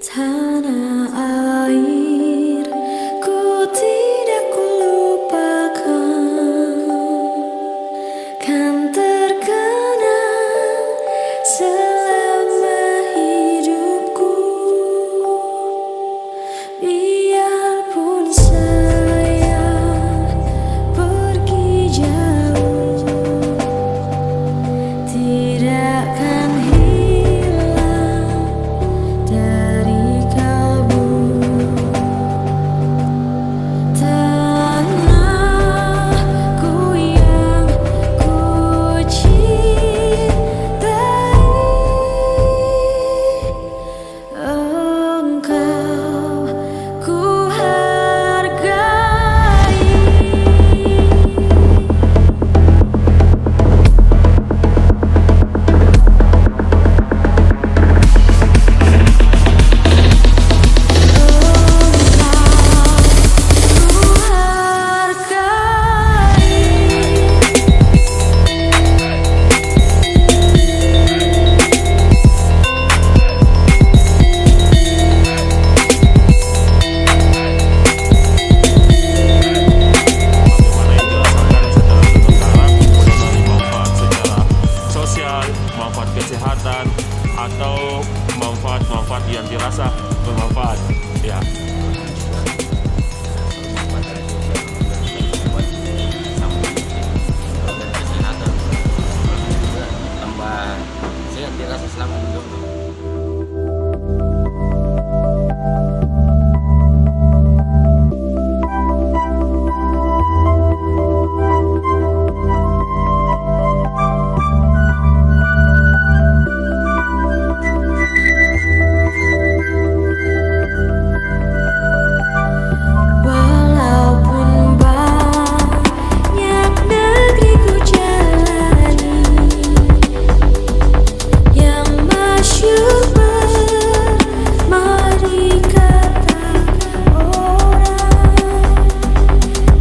Tanah air, ku tidak kulupakan, kan terkenang selama hidupku. Biarpun saya pergi jauh, tidak akan hilang dari kalbu. Tanahku yang ku cintai, engkau ku hargai. Sosial, manfaat kesehatan, atau manfaat-manfaat yang dirasa bermanfaat. Ya. Tambah sehat dirasa selama hidup. Walaupun banyak negeri ku jalani, yang masyhur bermari kata orang,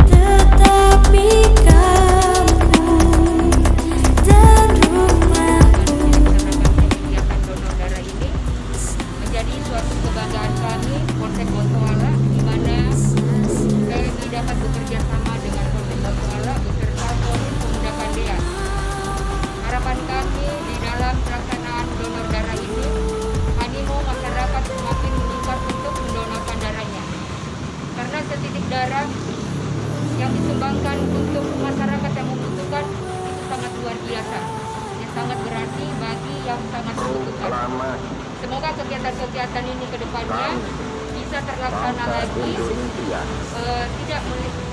tetapi kampung dan rumahku. Kegiatan donor darah ini menjadi suatu kebanggaan kami Polsek Bontoala, di mana KEGI dapat bekerja sama dengan Polsek Bontoala beserta Forum Pemuda Kandean. Harapan kami di dalam pelaksanaan donor darah ini, animo masyarakat semakin meningkat untuk mendonorkan darahnya. Karena setitik darah yang disumbangkan untuk masyarakat yang membutuhkan itu sangat luar biasa, yang sangat berarti bagi yang sangat membutuhkan. Semoga kegiatan-kegiatan ini ke depannya bisa terlaksana lagi,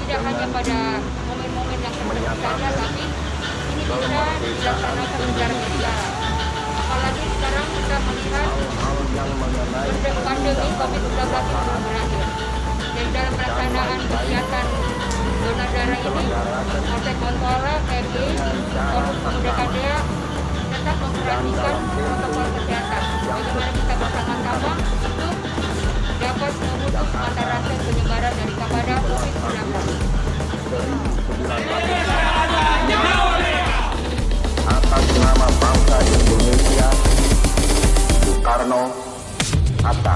tidak hanya pada momen-momen yang tertentu saja, tapi ini bisa dilaksanakan secara berkala. Apalagi sekarang kita melihat pandemi COVID-19 itu belum berakhir. Jadi dalam pelaksanaan kegiatan donor darah ini, Polsek Bontoala, KEGI, Forum Pemuda Kandean tetap memperhatikan protokol kesehatan. Bagaimana kita bersama-sama untuk dapat memutus mata rantai penyebaran daripada COVID-19. Atas nama bangsa Indonesia, Soekarno, Hatta.